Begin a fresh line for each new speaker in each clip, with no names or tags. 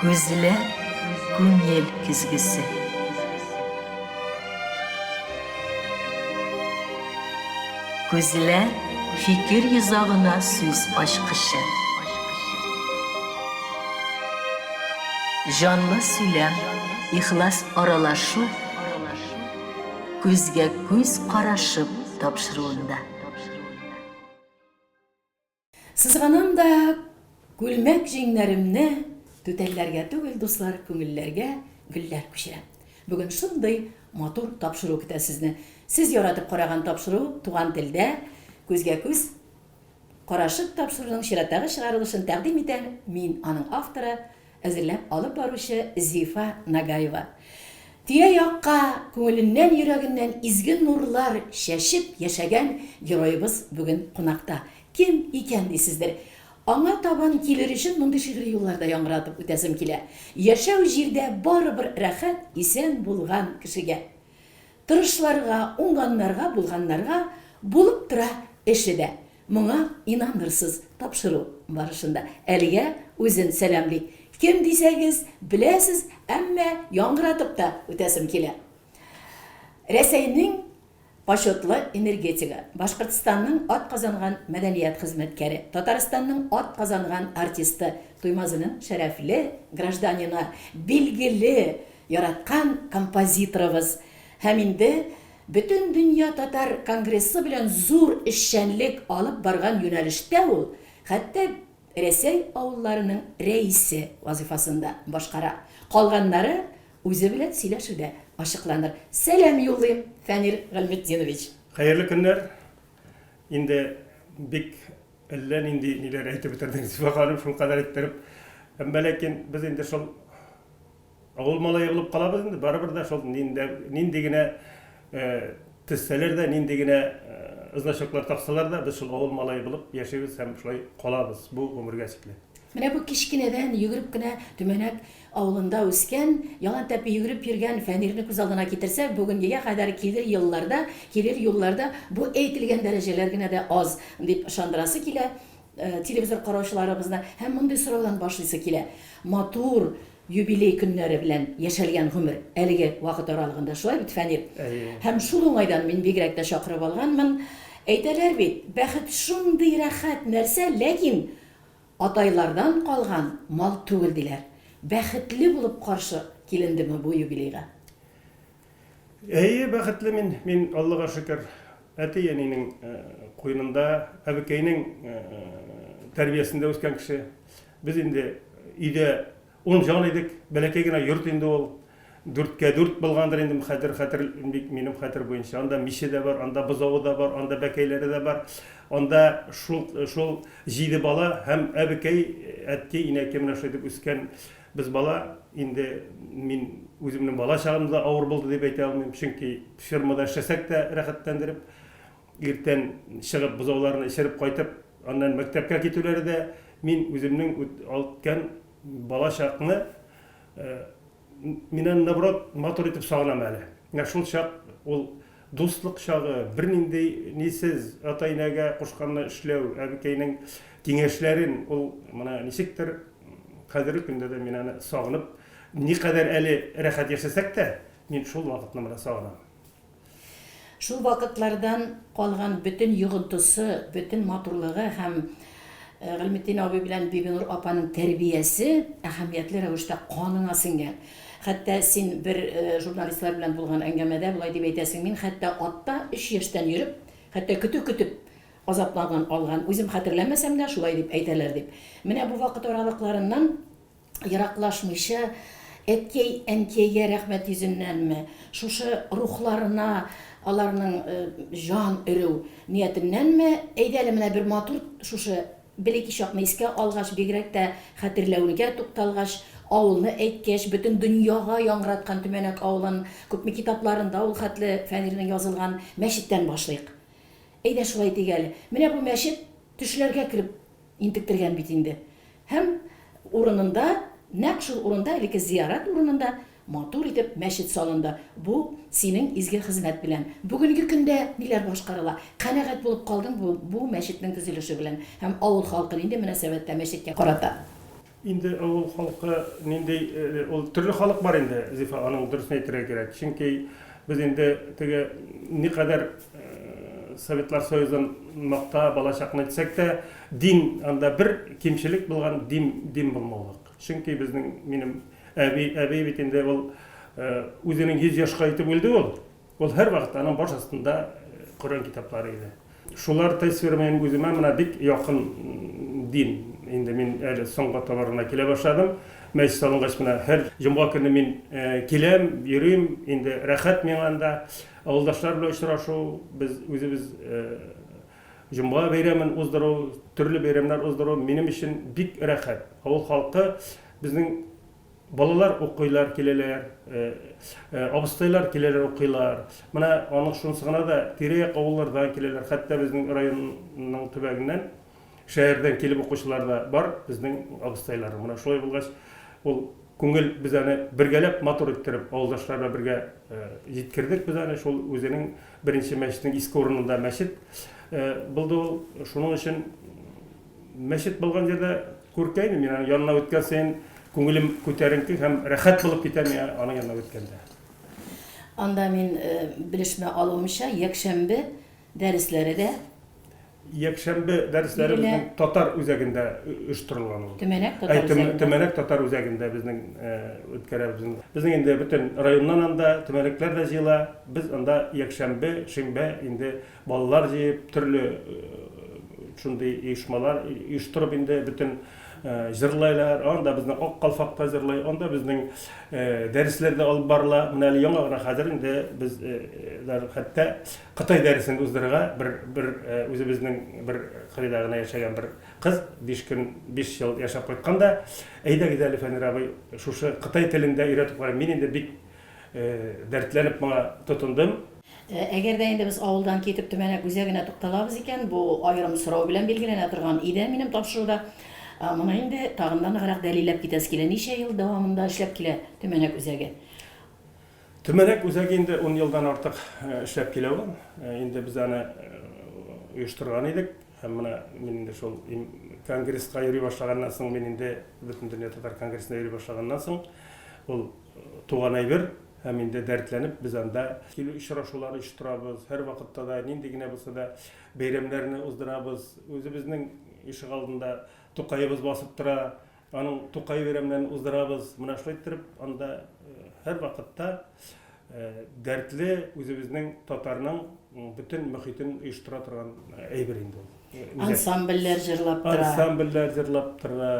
Көзілі күңел күзгісі. Көзілі fikir yüzağına söz aşkışı. Canlı söylem, ihlas aralaşu, көзге көз қарашып тапшыруында.
Сызғанам да гүлмәк жеңнәремне төтәлләргә түгел, дуслар, күңелләргә гөлләр күчерәм. Бүген шундый матур тапшыру көтә сезне. Сез яратып караган тапшыру туган телдә күзгә күз карашып тапшыруның чираттагы чыгарылышын тәкъдим итәм. Мин аның авторы, әзерләп алып баручы Зифа Нагаева. Тия якка күңеленнән, йөрәгеннән изге нурлар шәшеп яшәгән героебыз бүген кунакта. Кем икән дисездер? Аңа табан килер өчен мондый шигъри юлларда яңгыратып үтәсем килә. Яшәү җирдә барыбер рәхәт, исән булган кешегә. Тырышларга, уңганнарга, булганнарга булып тора эше дә. Моңа инанырсыз тапшыру барышында. Әлегә үзен сәламлый. Кем дисәгез, беләсез, әмма яңгыратып та үтәсем килә. Рәсәйнең почетлы энергетика, Башкортстанның ат казанган мәдәният хезмәткәре, Татарстанның ат казанган артисты, Туймазының шәрәфле гражданина, билгеле яраткан композиторыбыз. Һәм инде бөтен дөнья татар конгрессы белән зур эшчәнлек алып барган юнәлештә ул, хәтта Рәсәй авылларының рәисе вазифасында башкара. Калганнары үзе белән сөйләшүдә ашыкланыр. Сәлам юллыйм, Фәнир Гыйлметдинович.
Хайырлы көннәр. Инде бик әллә нинди ниләр әйтеп бетердегез. Ханым шул кадәр иттереп. Әмма ләкин без инде шул авыл малае булып калабыз инде. Барыбер дә шул нинди генә төссәләр дә, нинди генә ызначаклар тапсалар да, без шул авыл малае булып яшәбез һәм шулай калабыз. Бу гомергә чикле.
Менә бу кичкенәдән йөгереп кенә Төмәнәк авылында үскән, ялан тәпи йөгереп йөргән Фәнирне күз алдына китерсәк, бүгенгегә кадәр килер юлларда бу әйтелгән дәрәҗәләр генә дә аз дип ышандырасы килә телевизор караучыларыбызны һәм мондый сораудан башлыйсы килә. Матур юбилей көннәре белән яшәлгән гомер әлеге вакыт аралыгында шулай бит, Фәнир. Һәм шул уңайдан мин бигрәк тә чакырып алганмын. Әйтәләр бит, бәхет шундый рәхәт нәрсә, ләкин атайлардан калган мал түгел диләр. Бәхетле булып каршы килендеме бу юбилейга?
Бәхетле мин Аллага шөкер. Әти-әнинең куенында, әбекәйнең тәрбиясендә үскән кеше. Без инде өйдә 10 жан идек, бәләкәй генә йорт инде ул. 4-4 булгандыр инде хәтер минем хәтер буенча. Анда мише дә бар, анда бозавы да бар, анда бәкәйләре дә бар. Анда шул 7 бала һәм әбекәй, әти, инәкәй менә шулай дип үскән без бала. Инде мин үземнең бала чагымда авыр булды дип әйтә алмыйм, чөнки фермада эшләсәк тә рәхәтләндереп, иртән чыгып бозауларны эчереп кайтып, аннан мәктәпкә китүләре дә мин үземнең алткан бала чакны миннән наоборот матур итеп сагынам әле. Шул чак ул дуслык чагы, бернинди нисез ата-инәгә кушканны эшләү, әбекәйнең киңәшләрен ул моны ничектер хәзерге көндә дә мин аны сагынып, никадәр әле рәхәт яшәсәк тә, мин шул вакытны моны сагынам.
Шул вакытлардан калган бөтен йогынтысы, бөтен матурлыгы һәм Гыйлметдин абый белән Бибинур апаның тәрбиясе әһәмиятле рәвештә каныңа сеңгән. Хәтта син бер журналистлар белән булган әңгәмәдә булай дип әйтәсең, мин хәтта атта 3 яшьтән йөреп, хәтта көтү азапланган алган, үзем хәтерләмәсәм дә шулай дип әйтәләр дип. Менә бу вакыт аралыкларыннан ераклашмыйча әткәй, әнкәйгә рәхмәт йөзеннәнме, шушы рухларына аларның жан өрү ниятеннәнме, әйдәле менә бер матур шушы Белеки чакны искә алгач, бигрәк тә хәтерләүгә тукталгач, авылны әйткәч, бөтен дөньяга яңгыраткан Төмәнәк авылын күпме китапларында ул хәтле Фәнирнең язылган мәчеттән башлыйк. Әйдә шулай тигәле. Менә бу мәчет төшләргә кирип интектергән бит инде. Һәм урынында, нәкъ шул урында, элекке зиярат урынында матур итеп мәчет салынды. Бу синең изге хезмәт белән. Бүгенге көндә ниләр башкарыла? Канәгать булып калдың бу мәчетнең төзелеше белән һәм авыл халкы нинди мөнәсәбәттә мәчеткә карата?
Инде ул халкы ниндей ул төрле халык бар инде, Зифа аның дөресен әйтергә кирәк. Чөнки без инде теге никадәр Советлар Союзын макта балачакны әйтсәк тә, дин анда бер кимчелек булган дин булмаулык. Чөнки безнең минем әби бит инде ул үзенең 100 яшка итеп үлде ул. Ул һәр вакыт аның баш астында Коръән китаплары иде. Шулар тәэсир мен үземә менә бик якын дин. Инде мин әле соңгы табарына килә башладым. Мәҗлес салынгач менә һәр җомга көне мин киләм, йөрим, инде рәхәт миңа анда. Авылдашлар белән очрашу, без үзебез җомга бәйрәмен уздыру, төрле бәйрәмнәр уздыру минем өчен бик рәхәт. Авыл халкы безнең балалар укыйлар киләләр, абыстайлар киләләр укыйлар. Менә аның шунысы гына да тирә-як авыллардан киләләр, хәтта безнең районның төбәгеннән шәһәрдән килеп укучылар да бар, безнең абыстайлар. Менә шулай булгач, ул күңел без аны бергәләп матур иттереп, авылдашларга бергә җиткердек без аны шул үзенең беренче мәчетнең иске урынында мәчет булды ул. Шуның өчен мәчет булган җирдә күркәйме, мин янына үткән саен күңелем күтәренке һәм рәхәт булып китә миңа аның янына үткәндә.
Анда мин белешмә алуымча, якшәмбе дәресләре
Якшәмбе дәресләре безнең татар үзәгендә оештырылган ул.
Төмәнәк татар үзәгендә.
Төмәнәк татар үзәгендә безнең үткәрәбез. Безнең инде бөтен районнан анда төмәнәкләр дә җыела. Без анда якшәмбе, шимбә инде балалар җыеп, төрле шундый оешмалар оештырып инде бөтен җырлайлар. Анда безнең ак калфакта җырлай, анда безнең дәресләрдә алып барыла. Менә әле яңа гына хәзер инде без хәтта Кытай дәресен уздырырга бер үзебезнең бер Кырыйда гына яшәгән бер кыз 5 ел яшәп кайтканда, әйдәгез әле Фәнир абый, шушы Кытай телендә өйрәтеп карыйм. Мин инде бик дәртләнеп моңа тотындым.
Әгәр дә инде без авылдан китеп Төмәнәк үзәгенә тукталабыз икән, бу аерым сорау белән билгеләнә торган иде минем тапшыруда. Моны инде тагындан ныграк дәлилләп китәс килә. Ничә ел дәвамында эшләп килә Төмәнәк үзәге?
Төмәнәк үзәге инде 10 елдан артык эшләп килә ул. Инде без аны оештырган идек. Һәм менә мин инде шул конгресска йөри башлаганнан соң, мин инде бөтен дөнья татар конгрессына йөри башлаганнан соң, ул туган әйбер. Һәм инде дәртләнеп без анда килү очрашулар оештырабыз. Һәр вакытта да нинди генә булса да бәйрәмнәрне уздырабыз. Үзебезнең ишек алдында Тукайыбыз басып тора, аның Тукай бәйрәмнәрен уздырабыз. Менә шулай итеп анда һәр вакытта дәртле үзебезнең татарның бөтен мөхитен оештыра торган әйбер инде ул.
Ансамбльләр җырлап тора.
Ансамбльләр җырлап тора.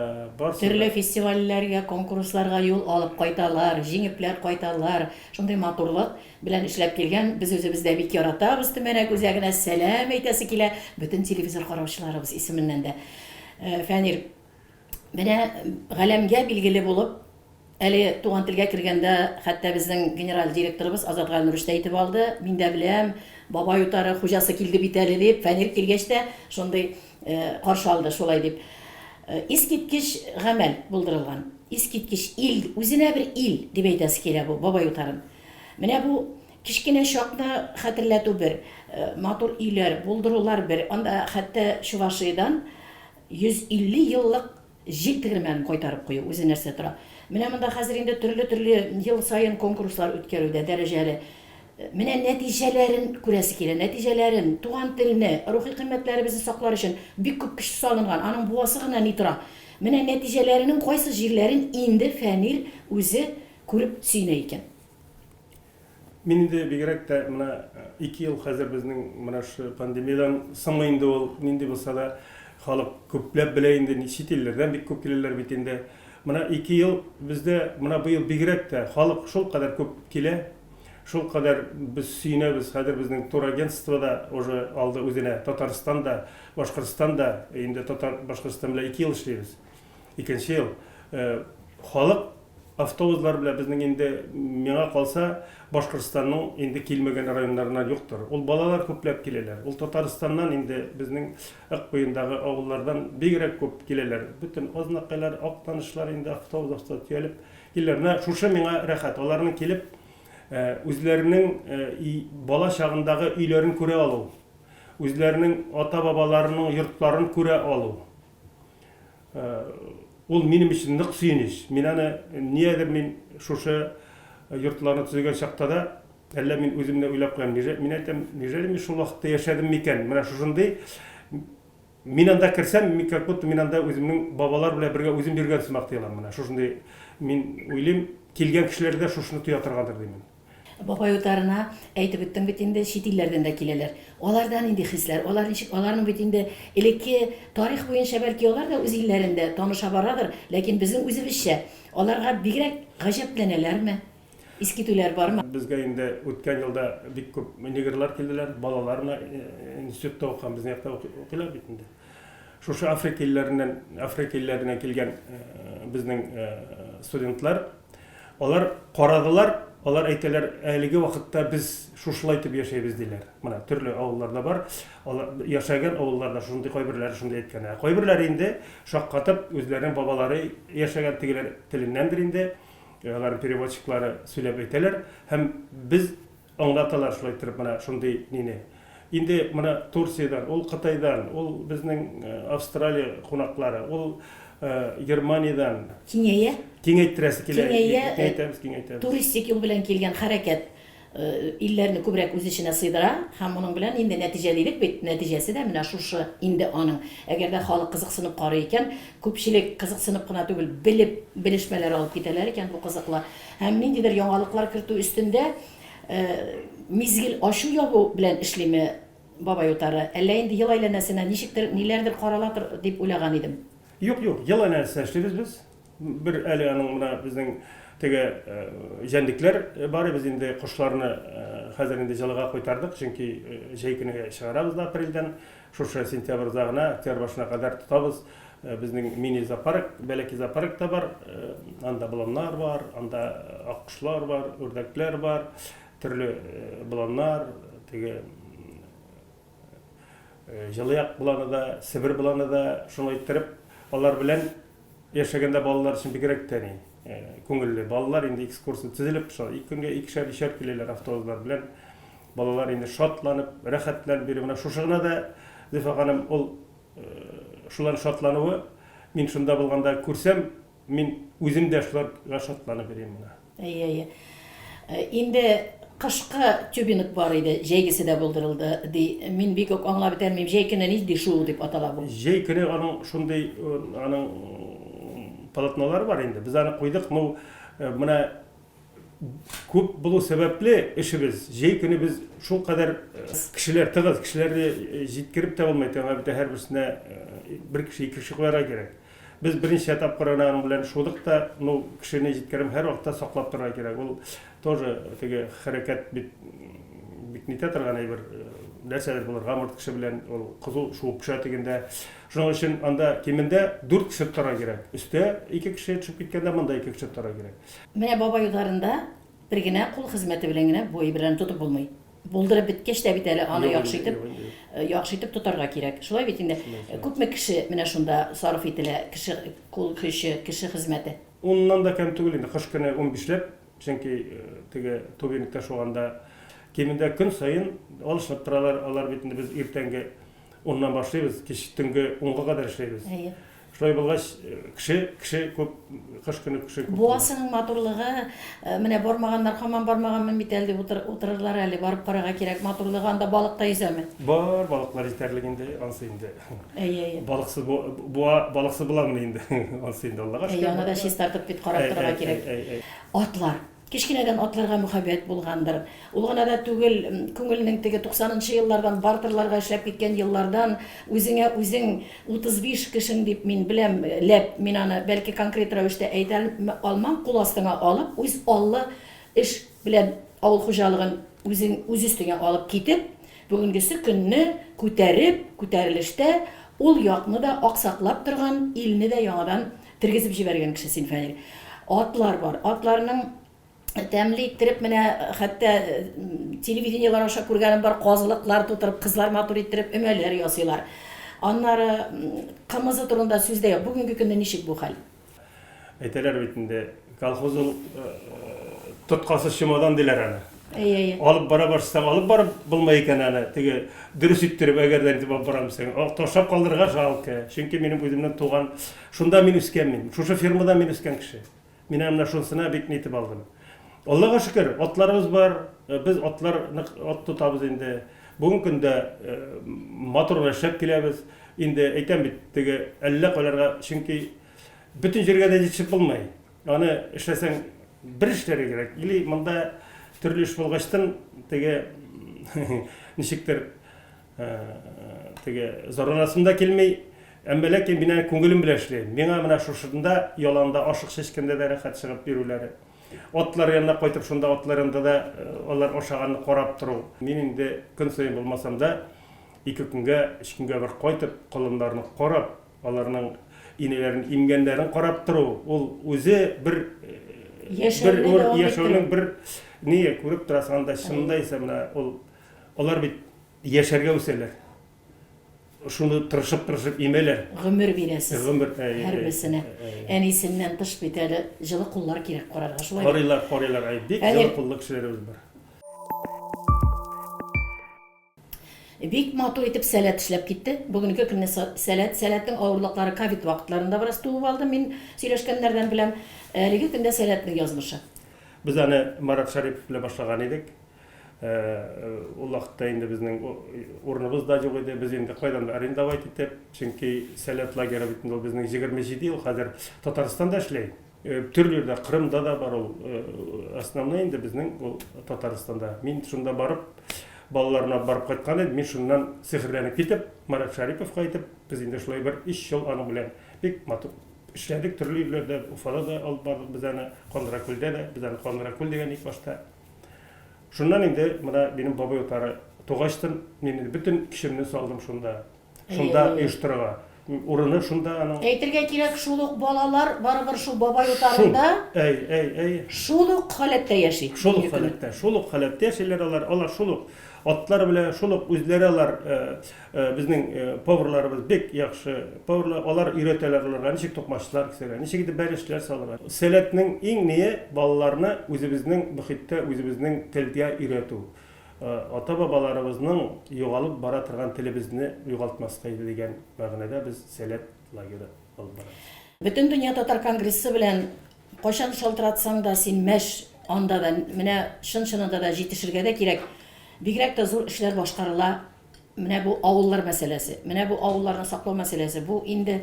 Төрле фестивальләргә, конкурсларга юл алып кайталар, җиңепләр кайталар. Шундый матурлык белән эшләп килгән. Без үзебездә бик яратабыз Төмәнәк үзәгенә сәлам әйтәсе килә бөтен телевизор караучыларыбыз исеменнән дә. Фәнир, менә галәмгә билгеле булып, әле туган телгә кергәндә, хәтта безнең генераль директорыбыз Азат Галинур әйтеп алды. Мин дә беләм, бабай утары хуҗасы килде бит әле дип, Фәнир килгәч тә шундый каршы алды, шулай дип. Искиткеч гамәл булдырылган. Искиткеч ил, үзенә бер ил дип әйтәсе килә бу бабай утарын. Менә бу кичкенә чакны хәтерләтү бер, матур өйләр, булдырулар бер. Анда хәтта Чувашиядән 150 еллык җил тегермәнен кайтарып кую, үзе нәрсә тора. Менә монда хәзер инде төрле ел сайын конкурслар үткәрүдә дәрәҗәле. Менә нәтиҗәләрен күрәсе килә, нәтиҗәләрен, туган телне, рухи кыйммәтләребезне саклар өчен бик күп көч салынган. Аның буасы гына ни тора. Менә нәтиҗәләренең кайсы җирләрен инде Фәнир үзе күреп сөйнә икән.
Мин инде бигрәк тә менә 2 ел хәзер безнең менә шу пандемиядан соң инде ул нинди булса да халык күпләп белә инде, чит илләрдән бик күп киләләр бит инде. Менә 2 ел бездә менә бу ел бигрәк тә халык шул кадәр күп килә, шул кадәр без сөйнәбез. Хәзер безнең турагентствода уже алды үзенә Татарстанда, Башкортстанда, инде Башкортстан белән 2 ел эшлибез. Икенче ел халык автобуслар белән безнең инде миңа калса Башкортстанның инде килмәгән районнарына юктыр. Ул балалар күпләп киләләр. Ул Татарстаннан инде безнең Акбуендагы авыллардан бигрәк күп киләләр. Бөтен азнакайлар, актанышлар инде автобуста төялеп киләләр. Шушы миңа рәхәт. Аларның килеп үзләренең бала чагындагы өйләрен күрә алу. Үзләренең ата-бабаларының йортларын күрә алу. ул минем өчен нык сөйүнүч. Мен аны ниедер мен шушы йортларны төзегән чакта да әллә мин үземне уйлап калам. Мин әйтәм, нежели мин шул вакытта яшәдем микән? Менә шушындый мин анда кирсәм, мин как будто мин анда үземнең бабалар белән бергә үзем йөргән сымак тоелам. Менә шушындый мин уйлыйм, килгән кешеләр дә шушыны тоя торгандыр дим.
Бабай утарына әйтеп үттең бит инде чит илләрдән дә киләләр. Алардан инде хисләр, алар ничек, аларның бит инде элекке тарих буенча бәлки алар да үз илләрендә таныша барадыр, ләкин безнең үзебезчә аларга бигрәк гаҗәпләнәләрме? Искитүләр бармы?
Безгә инде үткән елда бик күп негрлар килделәр, балаларны институтта укыган безнең якта укыйлар бит инде. Шушы Африка илләреннән килгән безнең студентлар, алар карадылар. Алар әйтәләр, әлеге вакытта без шушылай итеп яшәйбез диләр. Менә төрле авылларда бар, алар яшәгән авылларда шундый кайберләре шундый әйткән. Кайберләре инде шаккатып үзләренең бабалары яшәгән тигеләр теленнәндер инде. Алар переводчиклары сөйләп әйтәләр һәм біз аңлаталар шулай итеп менә шундый нине. Инде менә Турциядан, ул Кытайдан, ул безнең Австралия кунаклары, ул Германиядан киңәйттерәсе килә. Киңәйтәбез.
Туристик юл белән килгән хәрәкәт илләрне күбрәк үз эченә сыйдыра һәм моның белән инде нәтиҗәлелек бит, нәтиҗәсе дә менә шушы инде аның. Әгәр дә халык кызыксынып карый икән, күпчелек кызыксынып кына түгел, белешмәләр алып китәләр икән бу кызыклы. Һәм ниндидер яңалыклар кертү өстендә мизгил ашу ябу белән эшлиме бабай утары? Әллә инде ел әйләнәсенә ничектер ниләрдер каралатыр дип уйлаган идем.
Юк, ел әйләнәсенә эшлибез без. Бер әле аның менә безнең теге җәнлекләр бар, без инде кошларны хәзер инде җылыга кайтардык, чөнки җәй көне чыгарабыз да апрельдән, шушы сентябрь загына, октябрь башына кадәр тотабыз. Безнең мини зоопарк, бәләки зоопарк та бар, анда боланнар бар, анда аккошлар бар, үрдәкләр бар, төрле боланнар, теге җылыяк боланы да, Сибир боланы да, шуны иттереп, алар белән яшәгәндә балалар өчен бигрәк тә күңелле. Балалар инде экскурсия төзелеп, 2 көнгә 2-3 киләләр автобуслар белән. Балалар инде шатланып, рәхәтләнеп йөри. Менә шушы гына да Зифа ханым, ул шулар шатлануы, мин шунда булганда күрсәм, мин үзем дә шуларга шатланып йөрим менә.
Инде кышкы тюбинг бар иде, җәйгесе дә булдырылды ди. Мин бик үк аңлап бетәрмим, җәй көне нинди шул дип атала бу.
Җәй көне аның шундый аның полотнолар бар инде. Без аны куйдык, менә күп булу сәбәпле эшебез. Җәй көне без шул кадәр кешеләр тыгыз, кешеләрне җиткереп тә булмый, һәр берсенә бер кеше, 2 кеше куярга кирәк. Biz birinci etaplarına aның белән шудык та, кешене җиткерим һәр вакытта саклап торырга кирәк. Ул тоже теге хәрәкәт бит нитә торган әйбер нәрсәләр булыр. Гамырт кеше белән ул кызу шуып пешә дигәндә, шуның өчен анда кимендә 4 кеше торырга кирәк. Өстә 2 кеше төшеп киткәндә монда 2 кеше торырга кирәк.
Менә бабай утларында бер генә кул хезмәте белән генә бой белән тотып булмый. Булдырып биткәч тә бит әле аны яхшы итеп тотарга кирәк. Шулай бит инде. Күпме кеше менә шунда сарыф ителә, кеше кул көче, кеше хезмәте.
Оннан да кем түгел инде, кыш көне 15ләп, чөнки теге тубинкта шуганда кемендә көн сайын алышып торалар, алар бит инде без иртәнге 10ннан башлыйбыз, кич төнге 10га кадәр эшләйбез. Шулай булгач, кеше күп, кыш көне кеше күп.
Буасының матурлыгы, менә бармаганнар һаман бармаганмын бит әле утырырлар әле, барып карарга кирәк. Матурлыгы анда балык та yüзәме?
Бар, балыклар җитәрлек инде, ансы инде. Балыксыз буламын инде, ансы инде Аллага шөкер.
Аны да шис тартып бит карап торырга кирәк. Атлар. Кичкенәдән атларга мөхәббәт булгандыр. Ул гына да түгел, күңелнең теге 90нчы еллардан бартырларга эшләп киткән еллардан үзеңә үзең 35 кешең дип мин беләм, ләп мин аны бәлки конкрет рәвештә әйтә алмам, кул астыңа алып, үз аллы эш белән авыл хуҗалыгын үз өстеңә алып китеп, бүгенгесе көнне күтәрелештә ул якны да аксаклап торган, илне дә яңадан тиргизеп җибәргән кеше син Фәнил. Атлар бар. Атларның тәмле иттереп менә хәтта телевидениелар аша күргәнем бар, казылыклар тутырып, кызлар матур иттереп өмәләр ясыйлар. Аннары кымызы турында сүз дә юк. Бүгенге көндә ничек бу хәл?
Әйтәләр бит инде, колхоз туткасы чемодан диләр аны. Алып бара барсам, алып барып булмай икән аны. Теге дөрес иттереп әгәрдән дип алып барам дисәң, ташлап калдырырга жалко. Чөнки минем үземнең туган, шунда мин үскәнмен. Шушы фермада мин үскән кеше. Мин аны шунсына бик нитеп алдым. Аллага шөкер, атларыбыз бар. Без атларны ат тотабыз инде. Бүген көндә матур шәп киләбез. Инде әйтәм бит, теге әллә кайларга, чөнки бүтән җиргә дә җитеп булмый. Аны эшләсәң бер эшләргә кирәк. Или монда төрле эш булгачтан теге ничектер теге зорланасында килмей, әмма ләкин мин күңелем белән эшләйм. Миңа менә шушында яланда ашык чәчкәндә дә рәхәт чыгып бирүләре. Атлар янына кайтып, шунда атлар янында да алар ашаганны карап тору. Мин инде көн сайын булмасам да 2 көнгә, 3 көнгә бер кайтып, колыннарны карап, аларның инеләрен имгәннәрен карап тору. Ул үзе бер яшәүнең бер ние күреп торасың анда, шунда исә менә алар бит яшәргә үсәләр. Шуны тырышып имәләр.
Гомер бирәсез.
Гомер
һәрберсенә. Әнисеннән тыш бит әле җылы куллар кирәк карарга. Шулай.
Карыйлар, бик җылы куллы кешеләребез бар.
Бик матур итеп сәләт эшләп китте. Бүгенге көнне сәләттең авырлыклары ковид вакытларында бераз туып алды. Мин сөйләшкәннәрдән беләм. Әлеге көндә сәләтнең язмышы.
Без аны Марат Шарипов белән башлаган идек. Ул вакытта инде безнең урыныбыз да юк иде. Без инде кайдан арендовать итеп, чөнки сәләт лагере бит инде безнең 27 ел хәзер Татарстанда эшләй. Төрле дә Крымда да бар ул. Основной инде безнең ул Татарстанда. Мин шунда барып балаларына барып кайткан идем. Мин шуннан сихерләнеп китеп, Марат Шариповка әйтеп, без инде шулай бер 3 ел аның белән бик матур эшләдек, төрле илләрдә, Уфада да алып бардык без аны, Кондыракүлдә дә, без аны Кондыракүл дигән ик башта. Шуннан инде менә минем бабай утары тугачтан мин бүтән кишемне салдым шунда. Шунда оештырырга. Урыны шунда аның.
Әйтергә кирәк, шул ук балалар барыбер шул бабай утарында. Шул ук халәттә яши.
Шул ук халәттә яшиләр алар шул ук атлар белән шул ук үзләре алар безнең поварларыбыз бик яхшы поварлар, алар өйрәтәләр аларга ничек токмачлар кисәргә, ничек итеп бәрешләр салырга. Сәләтнең иң ние балаларны үзебезнең мөхиттә, үзебезнең телдә өйрәтү. Ата-бабаларыбызның югалып бара торган телебезне югалтмаска дигән мәгънәдә без сәләт лагере алып барабыз.
Бөтен дөнья татар конгрессы белән кайчан шалтыратсаң да син мәш анда да менә чын-чынында да җитешергә дә кирәк. Бигрәк тә зур эшләр башкарыла. Менә бу авыллар мәсьәләсе. Менә бу авылларны саклау мәсьәләсе. Бу инде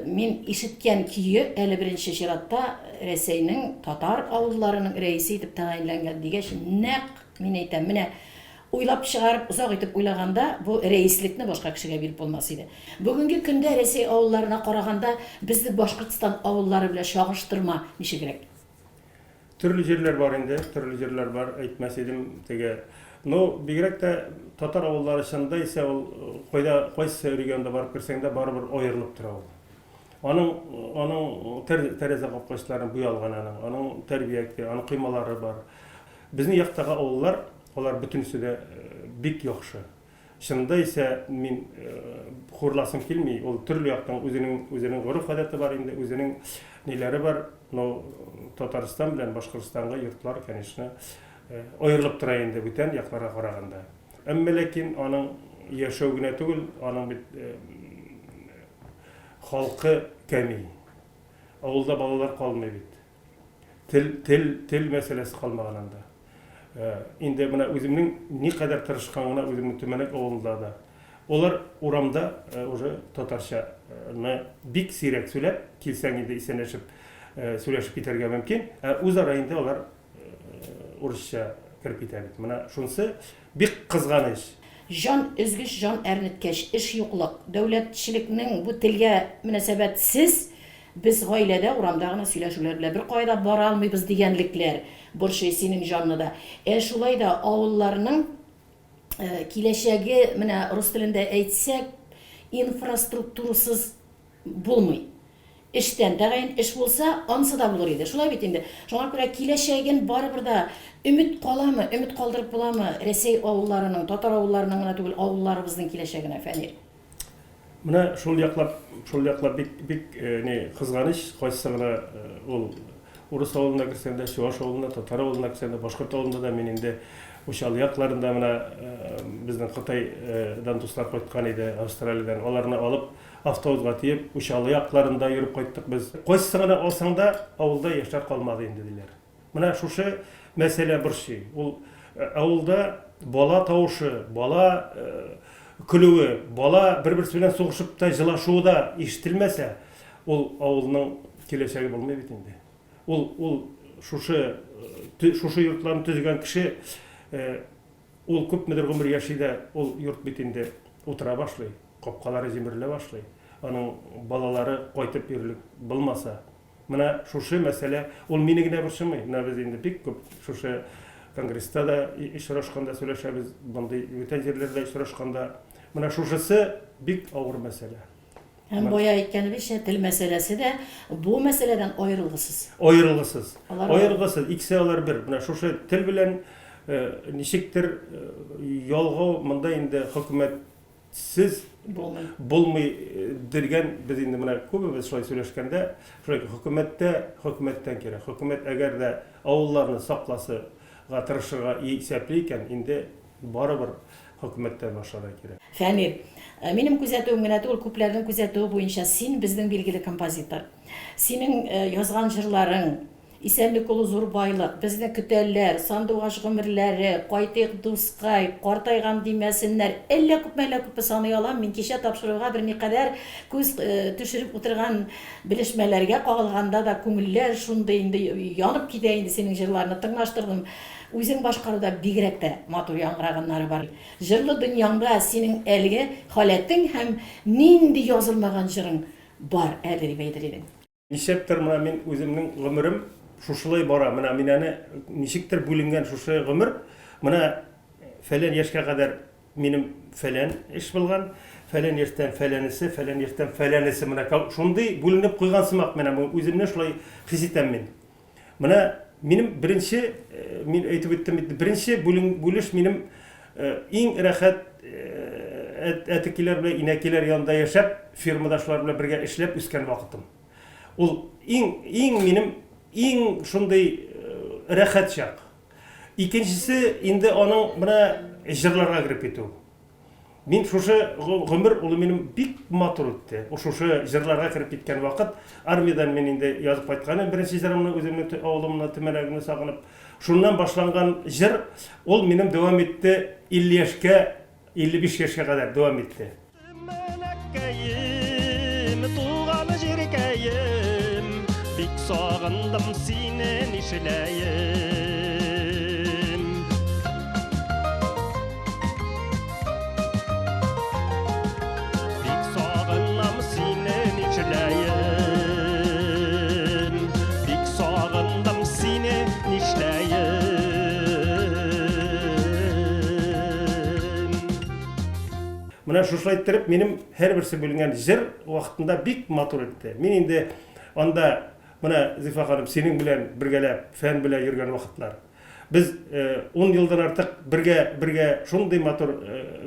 мин ишеткән көе әле беренче чиратта Рәсәйнең татар авылларының рәисе итеп тәгаенләнгән дигәч, нәкъ мин әйтәм, менә уйлап чыгарып, узак итеп уйлаганда, бу рәислекне башка кешегә биреп булмас иде. Бүгенге көндә Рәсәй авылларына караганда, безне Башкортстан авыллары белән чагыштырма ничегрәк?
Төрле җирләр бар инде, төрле җирләр бар. Әйтмәс идем, теге бигрәк тә татар авыллары шунда исә ул кайсы регионда барып керсәң дә барыбер аерылып тора ул. Аның тәрәзә капкачларын буялган аның тәрбияте, аның кыймалары бар. Безнең яктагы авыллар, алар бөтенесе дә бик яхшы. Шунда исә мин хурласым килми, ул төрле яктан үзенең гореф-гадәте бар инде, үзенең ниләре бар. Татарстан белән Башкортстанга йортлар, конечно, аерылып тора инде бүтән якларга караганда. Әмма ләкин аның яшәү генә түгел, аның бит халкы кәми. Авылда балалар калмый бит. Тел мәсьәләсе калмаган анда. Инде менә үземнең никадәр тырышканына үземнең Төмәнәк авылында да. Олар урамда уже татарчаны бик сирәк сөйләп, килсәң инде исәнләшеп сөйләшеп китәргә мөмкин. Үзара инде алар урысча киреп китә бит. Менә шунысы бик кызганыч.
Жан өзгіш, жан әрнеткәч, эш юклык, дәүләтчелекнең бу телгә мөнәсәбәтсез без гаиләдә урамда гына сөйләшүләр белән бер кайда бара алмыйбыз дигәнлекләр борчый синең җанны да. Шулай да авылларның киләчәге, менә рус телендә әйтсәк, инфраструктурасыз булмый. Эштән тәгаен эш булса, ансы да булыр иде. Шулай бит инде. Шуңа күрә киләчәген барыбер да өмет каламы, өмет калдырып буламы Рәсәй авылларының, татар авылларының гына түгел, авылларыбызның киләчәгенә Фәнир.
Менә шул яклап бик кызганыч, кайсы гына ул Урыс ауылына кірсем де, Чуваш ауылына, Татар ауылына кірсем де, Башқұрт ауылында да мен енді ошал яқларында мына біздің Қытайдан достар қайтқан еді, Австралиядан, оларны алып автобусға тиеп, ошал яқларында жүріп қайттық біз. Қойсысыңа алсаң да ауылда ешар қалмады енді дилер. Мына шушы мәселе бір şey. Ол ауылда бала тауышы, бала күлуі, бала бір-бірсімен соғышып та жылашуы да ешітілмесе, ол ауылның келешегі болмай бетінде. Ол шушы йұртларын түзген кіші, ол көп мүдір ғұмыр яшиді, ол йұрт бетінде отыра башлай, қопқалары жемірлі башлай, оның балалары қойтып ерлік болмаса. Мына шушы мәселе, ол менігіне бір шымай, мына біз енді бек көп шушы конгресста да ішірашқанда сөйлешеміз, бұндай өтен жерлерде ішірашқанда, мына шушысы бек ауыр мәселе.
Hem boya aytkanыбызча, тил мәсьәләсе дә бу мәсьәләдән аерылгысыз.
Аерылгысыз. Икесе алар бер. Менә шушы тел белән ничектер ялгау монда инде хөкүмәтсез булмый дигән без инде менә күбебез шулай сөйләшкәндә, шулай хөкүмәттән кирәк. Хөкүмәт әгәр дә авылларны сакласыга тырышырга исәпле икән, инде барыбер хөкүмәттән башларга кирәк.
Фәнир, минем күзәтүем генә түгел, күпләрнең күзәтүе буенча син безнең билгеле композитор. Синең язган җырларың исәнлек улы зур байлык, безне көтәләр, сандугач гомерләре, кайтыйк дускай, картайган димәсеннәр, әллә күп саный алам. Мин кичә тапшыруга бер никадәр күз төшереп утырган белешмәләргә кагылганда да күңелләр шундый инде янып китә инде синең җырларны тыңлаштырдым. Үзең башкаруда бигрәк тә матур яңгыраганнары бар. Җырлы дөньяңда синең әлеге халәтең һәм нинди язылмаган җырың бар әле дип әйтер идең.
Ничектер менә мин үземнең гомерем шушылай бара. Менә минәне ничектер бүленгән шушы гомер, менә фәлән яшькә кадәр минем фәлән эш булган, фәлән яшьтән фәләнесе, фәлән яшьтән фәләнесе, менә шундый бүленеп куйган сымак менә үземне шулай хис итәм мин. Менә минем беренче, мин әйтеп үттем, беренче бүлеш минем иң рәхәт әтекиләр белән инәкиләр янында яшәп, фирмадашлар белән бергә эшләп үскән вакытым. Ул иң минем иң шундый рәхәт чак. Икенчесе инде аның менә җырларга кирип китү. Мин шушы гомер ул минем бик матур үтте. Шушы җырларга кирип киткән вакыт, армиядан мен инде язып кайтканым, беренче җырымны үземнең авылымны, Төмәнәгемне сагынып, шуннан башланган җыр, ул минем дәвам итте 50 яшькә, 55 яшькә кадәр дәвам итте. Бик сагындым сине нишләем. Бик сагындым сине нишләем. Бик сагындым сине нишләем. Менә шушылай иттереп минем һәрберсе бүленгән җыр вакытында бик матур итте. Мин инде анда Менә Зифа ханым, синең белән бергәләп, фән белән йөргән вакытлар. Без 10 елдан артык бергә шундый матур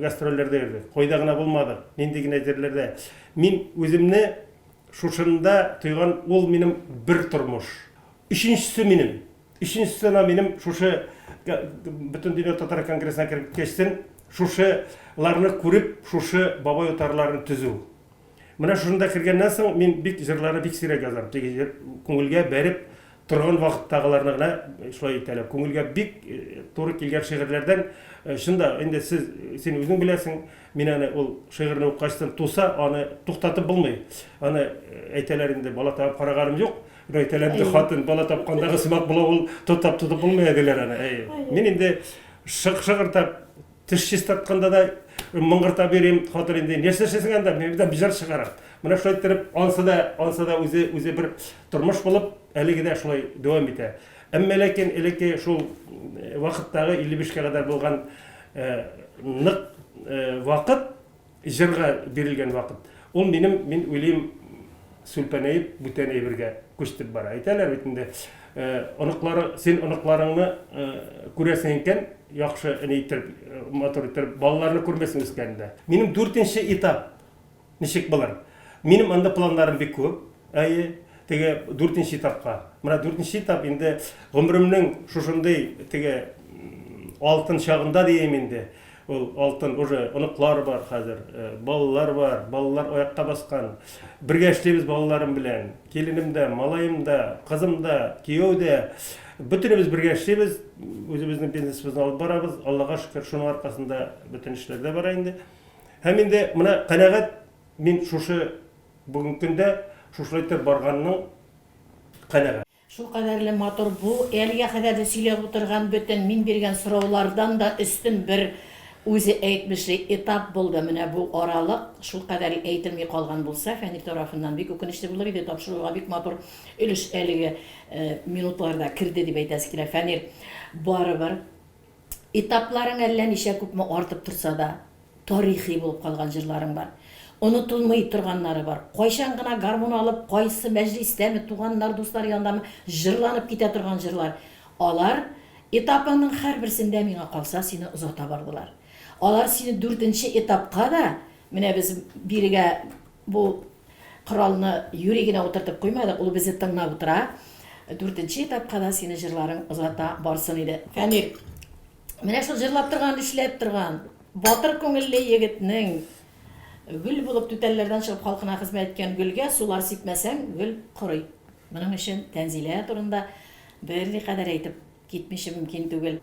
гастрольләрдә йөрдек. Кайда гына булмадык, нинди генә җирләрдә. Мин үземне шушында тойган ул минем бер тормыш. Икенчесе минем шушы бөтен дөнья татар конгрессына кирип кечтен, шушыларны күреп, шушы бабай утарларын төзү. Менә шунда кергәннән соң мин бик җырларны бик сирәк язам. Теге күңелгә бәреп торган вакыттагыларны гына шулай итәләр. Күңелгә бик туры килгән шигырьләрдән шунда инде син үзең беләсең, мин аны ул шигырьне уккачтан туса, аны туктатып булмый. Аны әйтәләр инде бала табып караганым юк. Әйтәләр хатын бала тапкандагы сымак була ул тотап булмый диләр аны. Мин инде шыгыртап теш чистатканда да мыңгырта берем, хатыр инде нәрсәсең анда, мен дә бижар чыгарам. Менә шулай иттереп, ансы да үзе бер тормыш булып, әлеге дә шулай дәвам итә. Әмма ләкин элекке шул вакыттагы 55-кә кадәр булган нык вакыт, җырга бирелгән вакыт. Ул мин уйлыйм сүлпәнәеп, бүтәнәй бергә күчтеп бара. Әйтәләр бит инде, син оныкларыңны күрәсең икән, яхшы итеп, матур итеп, балаларны күрмәсен үскәндә. Минем 4нче этап ничек булыр? Минем анда планнарым бик күп. теге 4-нче этапка. Мына 4-нче этап инде гомремнең шушындай теге алтын чагында дiyem инде. Ул алтын уже оныклар бар хәзер, балалар бар, балалар аякка баскан. Бергә эшләбез балаларым белән. Келинем дә, малаем да, кызым да, кияү дә. Бөтенебез бергә эшләбез, үзебезнең бизнесыбызны алып барабыз. Аллага шөкер, шуның аркасында бөтен эшләр дә бара инде. Һәм инде моны канәгать мин шушы бүгенге көндә шушылайтыр барганның канәгать.
Шул кадәрле матур бу әлегә кадәр дә сөйләп утырган бөтен мин биргән сораулардан да өстен бер үзе әйтмеше этап булды. Менә бу аралык шул кадәр әйтелми калган булса, Фәнир тарафыннан бик үкенечле булыр иде. Тапшыруга бик матур өлеш әлеге минутларда кирде дип әйтәсе килә. Фәнир, барыбер этапларың әллә ничә күпме артып торса да, тарихи булып калган җырларың бар. Онытылмый торганнары бар. Кайчан гына гармон алып, кайсы мәҗлистәме, туганнар, дуслар янында җырланып китә торган җырлар. Алар этапының һәрберсендә миңа калса сине озата бардылар. Алар сине 4-нче этапка да, менә без бирегә бу коралны юригенә утыртып куймадык, ул безне тыңлап утыра. 4-нче этапка да сине җырларың озата барсын иде. Фәнир, менә шул җырлап торган, эшләп торган, батыр күңелле егетнең гөл булып түтәлләрдән чыгып халкына хезмәт иткән гөлгә сулар сипмәсәң, гөл корый. Моның өчен Тәнзилә турында берникадәр әйтеп китмеше мөмкин түгел.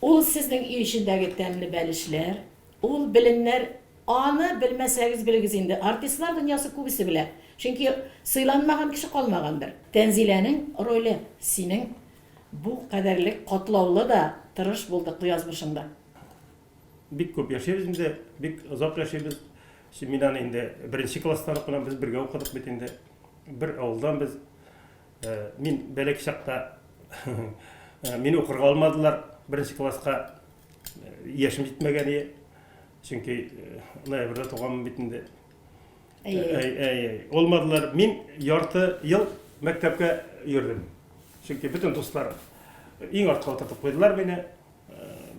Ул сезнең үй эчендәге тәмле бәлешләр, ул белемнәр, аны белмәсәгез белегез инде. Артистлар дөньясы күбесе белә. Чөнки сыйланмаган кеше калмагандыр. Тәнзиләнең роле синең бу кадәрлек катлаулы да тырыш булды язмышыңда.
Бик күп яшәбез инде, бик озак яшәбез. Мин аны инде 1-нче класстан укыдым, без бергә укыдык бит инде. Бер авылдан без. Мин бәләк чакта мине укырга алмадылар. 1-нче класска яшем җитмәгән иде. Чөнки ноябрьдә туганмын бит инде. Olmadılar. Min yartı yıl mektepke yürüdüm. Çünkü bütün dostlar en art kaltatıp koydular beni.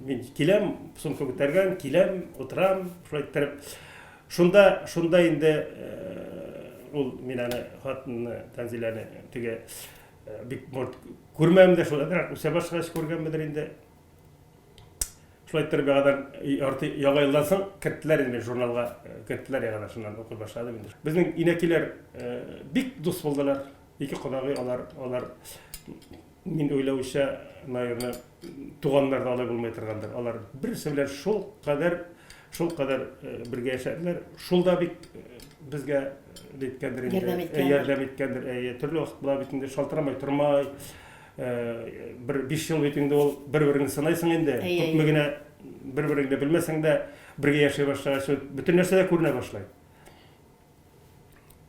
Min kilem, sumka götürgen, kilem, oturam, şöyle taraf. Şunda indi ol minane hatını Tenzileni tüge bik mort kurmam da şöyle taraf. Uşa başka iş kurgan mıdır indi? Şöyle taraf bir kadar artı yağaylansın, kırttılar indi jurnalga, kırttılar yağlar şundan okul başladı bindir. Bizim inekiler bik dost oldular. İki kodağı onlar min öyleyişe nayrını tuğanlar da alay bulmay turganlar. Onlar bir seviler şol kadar birge yaşadılar. Şolda bik bizge detkendir indi. Yardım etkendir. Türlü vakit bula bitinde şaltıramay turmay. Bir 5 yıl bitinde ol bir-birini sanaysın indi. Tutmagına bir-birini bilmesen de birge yaşay başlayı bütün nersede көріне başlayı.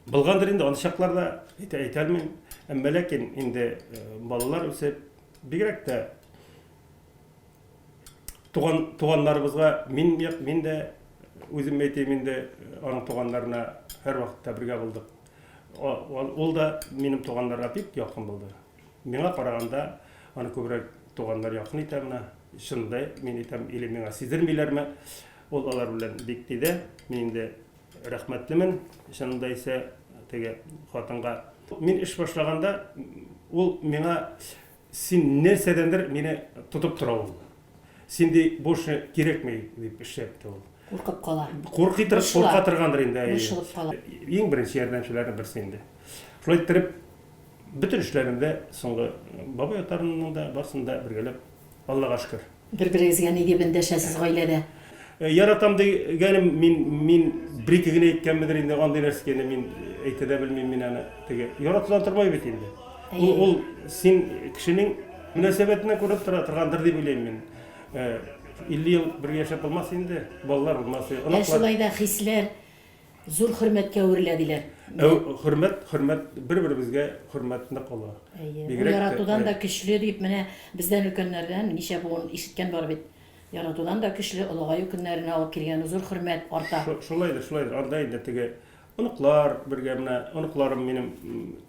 Bilgandır indi, onu şaklarda aytalmayım. Ama lakin indi balalar ösep bigirek de tuğanlarımızga min de özüm aytayım de onun tuğanlarına her vakitte birge bulduk. Ol da benim tuğanlarga bik yakın buldu. Mena qaraganda onu köbrek tuğanlar yakın itemine. Şunday men aytam ele mena sezdirmeylermi? Ol alar bilen bik dedi. Men de rahmetlimin. Şunday ise tege hatınga men iş başlaganda ol mena sen nersedendir meni tutup tura ol. Sende boş gerekmey dip işlepti ol.
Korkup kala.
Korkatırgandır indi. En birinci yardımcılardan birisi indi. Şöyle ettirip bütün işlerinde soңгы baba yatarının da basında birgelep Allah'a şükür.
Bir-biringizge ne dep endешесиз gailede?
Yaratam degenim min bir-iki güne aytkanmidir indi. Onday nersekeni min ayta da bilmeyim min ana tege. Yaratıdan turmay bit indi. Ol sen kişinin münasebetine ko'rib turgandır dep oylayman men. 50 yıl birge yaşap olmaz indi. Balalar olmaz.
Şulayda hisler zor hürmetke öğrelediler.
Hürmet bir-birimizge hürmetini qola.
Yaratudan da güçlü deyip mene bizden ülkenlerden nişe buğun işitken var bit. Yaratudan da güçlü uluğa yükünlerine alıp kirgen zor hürmet orta.
Şulaydır. Anda indi tege unuklar birge mene unuklarım benim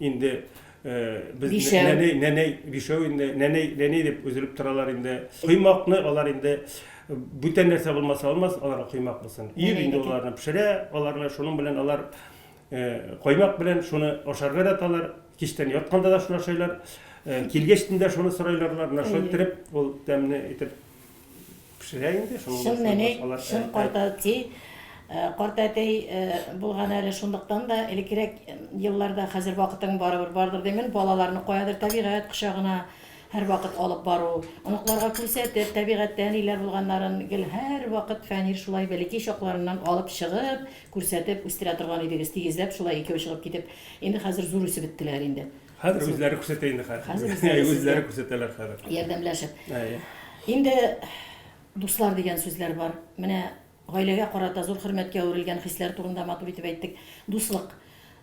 indi biz bişev indi neney dep üzülüp turalar indi. Kıymakны alар indi bütün nerse bulmasa olmaz, alara kıymak mısın? İyi indi olarını pişire, olarına şunun bilen alar koymak bilen şunu oşarga atalar, Киштен ятканда да шуны шайлар, килгечтен дә шуны сорайларлар, мына шул иттереп, ул тәмне итеп пешерә инде,
Шын нәне, шын карт әтей булган әле шундыктан да элеккерәк елларда хәзер вакытың бардыр демен, балаларны куядыр табигать кочагына һәр вакыт алып бару, оныкларга күрсәтеп, табигатьтән иләр булганнарын гел һәр вакыт Фәнир шулай бәләкәй чакларыннан алып чыгып, күрсәтеп үстерә торган идегез, тигезләп шулай икәү чыгып китеп, инде хәзер зур үсеп беттеләр инде.
Хәзер үзләре күрсәтә инде хәзер.
Хәзер
Үзләре күрсәтәләр хәзер.
Ярдәмләшеп.
Әйе.
Инде дуслар дигән сүзләр бар. Менә гаиләгә карата зур хөрмәткә әверелгән хисләр турында матур итеп әйттек. Дуслык.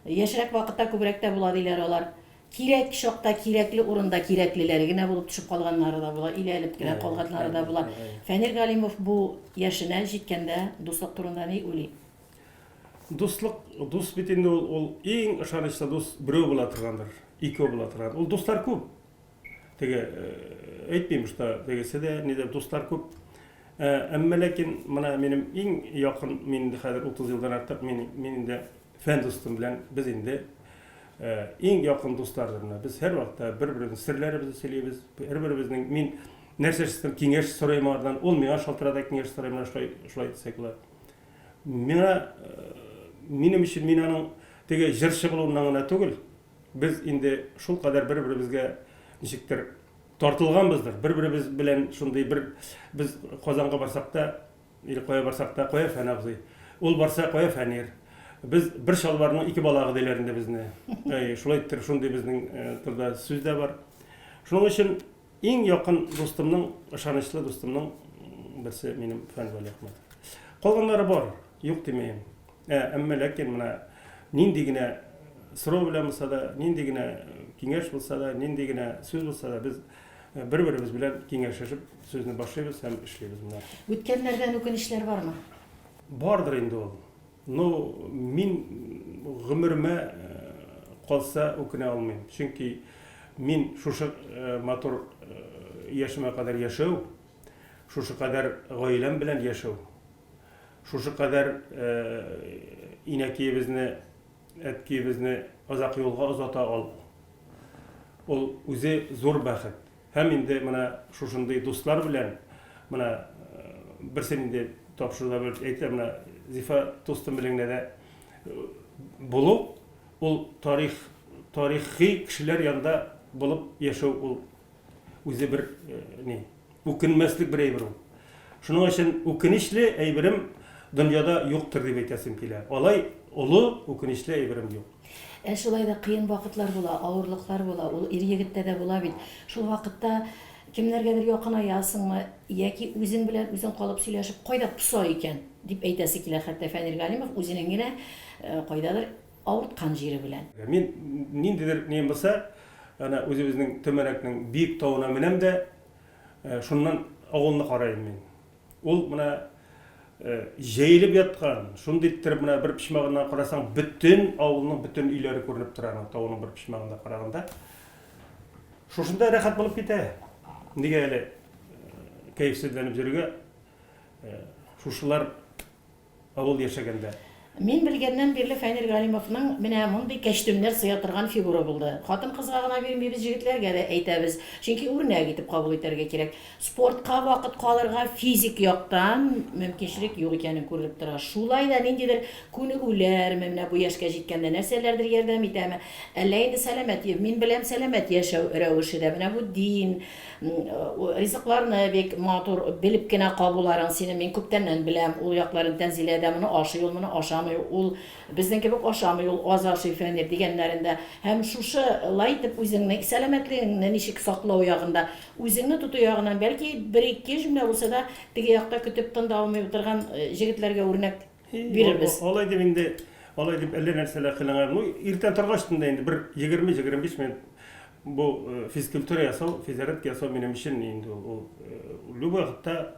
Яшьрәк вакытта күбрәк тә була диләр алар. Кирәк чакта, кирәкле урында кирәклеләре генә булып төшеп калганнары да була, иләлеп кенә калганнары да була. Фәнир Галимов бу яшенә җиткәндә дуслык турында ни уйлый?
Дуслык, дус бит инде ул иң ышанычлы дус бирөө була торгандыр, икәү була торган. Ул дуслар күп. Теге әйтмим шта, тегесе дә, ниде дуслар күп. Әмма ләкин менә минем иң якын, мин хәзер 30 елдан артык мин инде фән дустым белән без инде иң якын дуслардыр. Без һәр вакытта бер-беребезнең серләребезне сөйлибез, бер-беребезнең мин нәрсә эшләсәм киңәш сорыйм алардан, ул миңа шалтырада киңәш сорыйм, шулай дисәк була. Минем өчен мин аның теге җырчы булуыннан гына түгел, без инде шул кадәр бер-беребезгә ничектер тартылганбыздыр. Бер-беребез белән шундый бер без Казанга барсак та, или кая барсак та, кая Фән абзый. Ул барса кая Фәнир. Biz bir şalvarның ике балагы диләрендә безне. Шулай иттер, шундый безнең турда сүз дә бар. Шуның өчен иң якын дустымның, ышанычлы дустымның берсе минем Фән Вәли Әхмәт. Калганнары бар, юк димәйм. Әмма ләкин менә нинди генә сорау белән булса да, нинди генә киңәш булса да, нинди генә сүз булса да, без бер-беребез белән киңәшешеп сүзне башлыйбыз һәм эшлибез менә.
Үткәннәрдән үкенечләр бармы?
Бардыр инде ул. Мин гомеремә калса үкенә алмыйм. Чөнки мин шушы матур яшемә кадәр яшәү, шушы кадәр гаиләм белән яшәү, шушы кадәр инәкиебезне, әткиебезне азак юлга озата алу. Ул үзе зур бәхет. Һәм инде менә шушындый дуслар белән менә берсен инде тапшырда бер әйтәм, менә Зифа Тустым белән дә булу, ул тарихи кешеләр янында булып яшәү, ул үзе бер үкенмәслек бер әйбер ул. Шуның өчен үкенечле әйберем дөньяда юктыр дип әйтәсем килә. Алай олы үкенечле әйберем юк.
Шулай да кыен вакытлар була, авырлыклар була, ул ир-егеттә дә була бит. Шул вакытта кемнәргәдер якынаясыңмы, яки үзең белән үзең калып сөйләшеп, кайда поса икән дип әйтәсе килә хәтта Фәнир Галимов үзенең генә кайдадыр авырткан җире белән.
Мин ниндидер нем булса, ана үзебезнең Төмәнәкнең биек тауына менәм дә, шуннан авылны карайм мин. Ул менә җәйлеп яткан, шундый иттереп менә бер пишмагыннан карасаң, бүтән авылның бүтән өйләре күренеп тора, тауның бер пишмагында караганда. Шушында рәхәт булып китә. Нигә әле кәефсезләнеп йөрүгә шушылар авыл яшәгәндә.
Мин белгәннән бирле Фәнир Галимовның менә мондый кәчтүмнәр сыя торган фигура булды. Хатын-кызга гына бирмибез, җегетләргә дә әйтәбез. Чөнки үрнәк итеп кабул итәргә кирәк. Спортка вакыт калырга физик яктан мөмкинчелек юк икәнен күрелеп тора. Шулай да ниндидер күнегүләр менә бу яшькә җиткәндә нәрсәләрдер ярдәм итәме? Әллә инде сәламәт, мин беләм сәламәт яшәү рәвешендә менә бу дин, ризыкларны бик матур белеп кенә кабулларың сине мин күптәннән беләм. Ул якларын тәнзиләдә моны ашый, ул моны ашамый, ул безнең кебек ашамый, ул аз ашый Фәнир дигәннәрендә. Һәм шушы лайтып үзеңнең сәламәтлегеңне ничек саклау ягында, үзеңне тоту ягыннан бәлки бер-ике җөмлә булса да теге якта көтеп тында алмый утырган җегетләргә үрнәк бирербез.
Алай дип инде, алай дип әллә нәрсәләр кылынган. Иртән торгач да инде бер 20-25 минут bu fizkultura ясау, физзарядка ясау минем өчен инде ул любой вакытта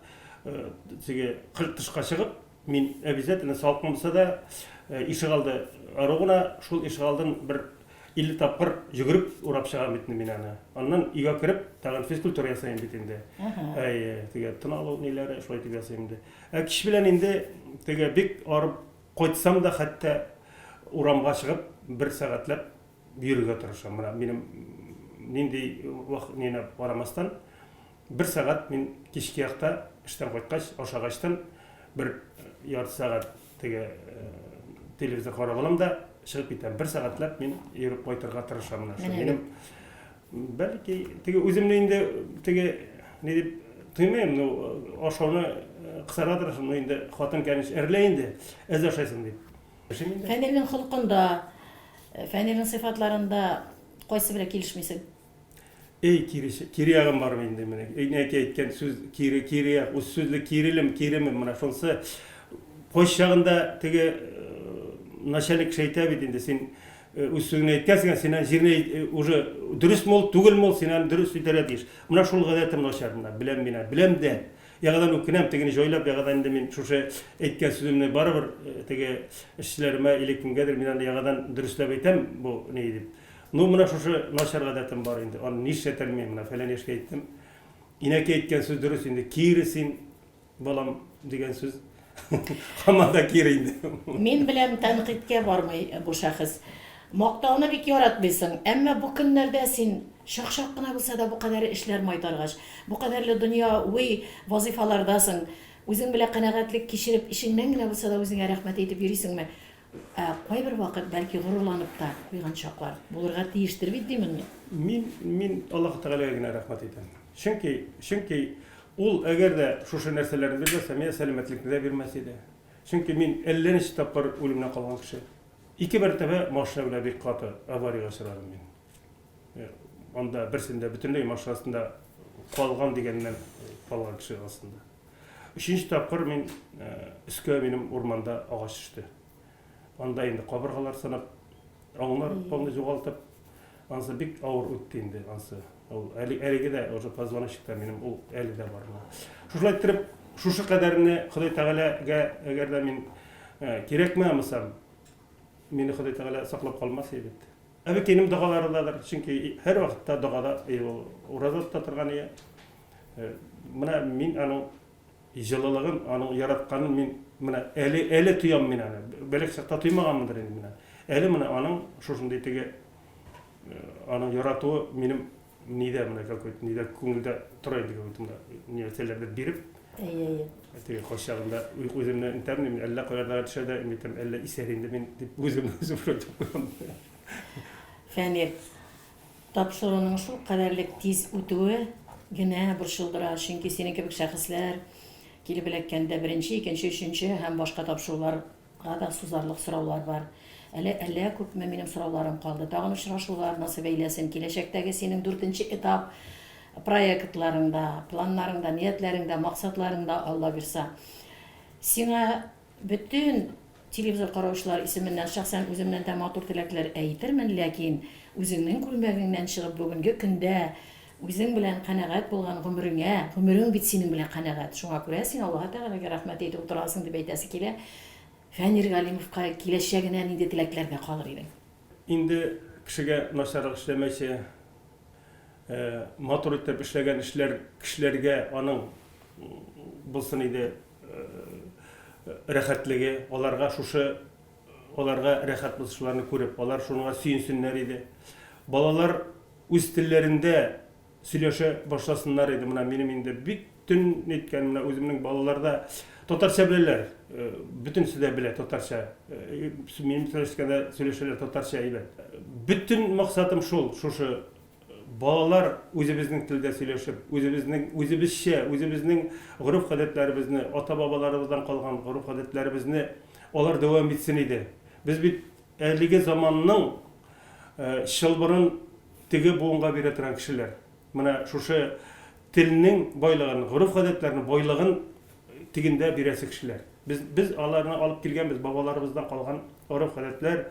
тышка чыгып, мин обязательно салкын булса да ишек алды арыгына шул ишек алдын бер 50 тапкыр йөгереп урап чыгам бит мин аны. Аннан өйгә кереп, тагын физкультура ясайм бит инде. Теге тыналу ниләре шулай дип ясайм инде. Киш белән инде теге бик арып кайтсам да хәтта урамга чыгып 1 сәгатьләп yürüge tırışam. Mına benim nindi vaqt nene baramastan 1 saat men kechki yakta işten qaytqach, oşağaçtan bir yarım saat tege televizor qarab alam da çıkıp gitem. 1 saatlap men yürüp qaytırga tırışam. Benim belki tege özümne indi tege ne dip tuymayım, oşağını kısara tırışam, indi xатын kaniş erleyindi, ez oşaysın deyip.
Фәнирнең холкында, Фәнирнең сыйфатларында кайсы бирә килешмисең?
Kiri yağım var mı indi mene? Ne ki etken söz kiri yağ, o sözle kirimim mene. Şonsa koş yağında tege naşalik şeyta bidinde sen üstüne etkensen sen jirne уже dürüst mol, tugul mol sen dürüst itere diş. Mına şol gadetim naşarında bilem de. Yağdan okunam tegini joylap yağdan indi men şuşa etken sözümne barabir tege işlerime ilekingedir men yağdan dürüstlep aytam bu ne dip. Ну, мына шушы нашар гадатым бар инде. Аны ниш этелмейм, мына фәлән яшкә әйттем. Инәкә әйткән сүз дөрес инде. Кире син балам дигән сүз. Хамада кире инде.
Мин белән тәнкыйтькә бармый бу шәхес. Мактауны бик яратмыйсың, әмма бу көннәрдә син шак-шак кына булса да бу кадәр эшләр майтаргач, бу кадәрле дөнья уй вазифалардасың, үзең белән канәгатьлек кичереп, ишеңнән генә булса да үзеңә рәхмәт әйтеп йөрисеңме? Кайбер вакыт бәлки горурланып та куйган чаклар булырга тиештер бит димен мин.
Мин Аллаһ Тәгаләгә генә рәхмәт әйтәм. Чөнки ул әгәр дә шушы нәрсәләрне белсә, миңа сәламәтлекне дә бирмәс иде. Чөнки мин 50 тапкыр үлемнән калган кеше. 2 мәртәбә машина белән бик каты аварияга очрадым мин. Анда берсендә бөтенләй машинасында калган дигәннән калган кеше астында. 3нче тапкыр мин үскә минем урманда агач төште. Анда инде кабыргалар сынып, аңлар полный жоғалтып, ансы бик авыр үтте инде, ансы. Ул әлеге дә уже позвоночникта минем ул әле дә бар. Шулай итеп, шушы кадәрне Ходай Тәгаләгә әгәр дә мин кирәкме амсам, мине Ходай Тәгалә саклап калмас иде. Әбекәйнең дугаларындадыр, чөнки һәр вакытта дугада, уразатта торган ия. Менә мин аның җылылыгын, аның яратканын мин менә әле туям мин аны. Бәлек чакта туймаганмындыр инде менә. Әле менә аның шушындай теге аның яратуы минем нидә менә какой-то нидә күңелдә тора иде какой-то нәрсәләрне биреп. Теге хошагында үземне интернет әллә кайда төшәдә митем әллә исәр инде мин дип үземне куям.
Фәнир, тапшыруның шул кадәрлек тиз үтүе генә борчылдыра, чөнки синең кебек шәхесләр килеп эләккәндә 1нче, 2нче, 3нче һәм башка тапшыруларга да сузарлык сораулар бар. Әллә күпме минем сорауларым калды. Тагын очрашулар насыйп әйләсен. Киләчәктәге синең 4нче этап проектларыңда, планнарыңда, ниятләреңдә, максатларыңда Алла бирса. Сиңа бүтән телевизор караучылар исеменнән шәхсән үземнән дә матур теләкләр әйтермен, ләкин үзеңнең күлмәгеңнән чыгып бүгенге көндә үзең белән канәгать булган гомерең бит синең белән канәгать. Шуңа күрә син Аллаһ Тәгаләгә рәхмәт әйтеп утырасың дип әйтәсе килә. Фәнир Галимовка киләчәгенә нинди теләкләргә калыр идең?
Инде кешегә начарлык эшләмәйчә, матур итеп эшләгән кешеләргә аның булсын иде рәхәтлеге, аларга рәхәт булышуларны күреп, алар шуңа сөенсеннәр иде. Балалар үз телләрендә сөйләшә башласыннар иде. Менә минем инде бүтән әйткән менә үземнең балаларда татарча беләләр. Бүтәнсе дә белә татарча. Минем сөйләшәләр татарча әйбәт. Бүтән максатым шушы балалар үзебезнең телдә сөйләшеп, үзебезнең гореф-гадәтләребезне, ата-бабаларыбыздан калган гореф-гадәтләребезне алар дәвам итсен иде. Без бит әлеге заманның шылбырын теге буынга бирә торган кешеләр. Менә шушы телнең байлыгын, гореф-гадәтләрнең байлыгын тигендә бирәсе кешеләр. Без аларны алып килгәнбез, бабаларыбыздан калган гореф-гадәтләр,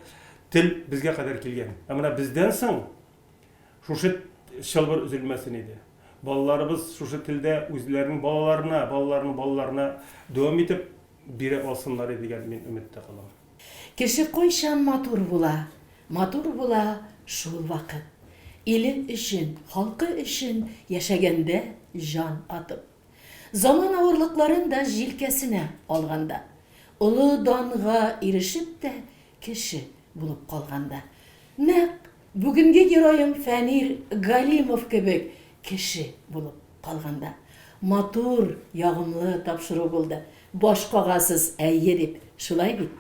тел безгә кадәр килгән. Ә менә бездән соң шушы шылбыр үзелмәсен иде. Балаларыбыз шушы телдә үзләренең балаларына дәвам итеп бирә алсыннар дигән мин өметтә калам.
Кеше кайчан матур була шул вакыт. Иле өчен, халкы өчен яшәгәндә жан атып. Заман авырлыкларын да җилкәсенә алганда, улы данга ирешеп тә кеше булып калганда. Нәкъ Бүгінгі героем Фәнир Галимов кебек кеше болып қалғанда. Матур, яғымлы тапшыру болды. Баш қағасыз әйе деп, шулай бит.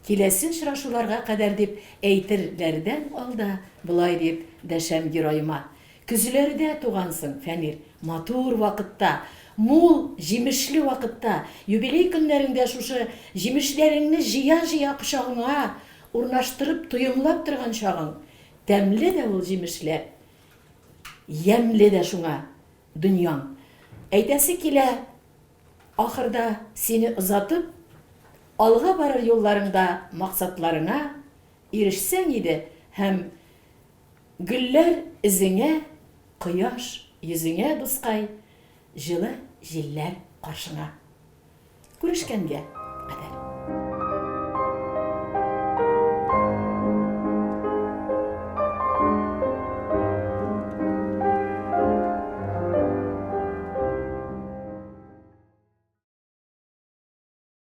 Киләсен шырашуларға қадар деп әйтерләрдән алда, бұлай деп дәшәм героима. Күзләрдә туғансың, Фәнир, матур вақытта, мул, җимешле вақытта, юбилей көннәрендә шушы җимешләреңне җыя-җыя кочагыңа урнаштырып, туйымлап торган чагың. Тәмле дә ул җимешләр, ямле дә шуңа дөньяң. Әйтәсе килә, ахырда сине озатып, алга барыр юлларыңда мақсатларыңа ирешсәң иде, һәм гөлләр изеңә, кояш йөзеңә, дускай, җылы җилләр каршыңа. Күрешкәнгә.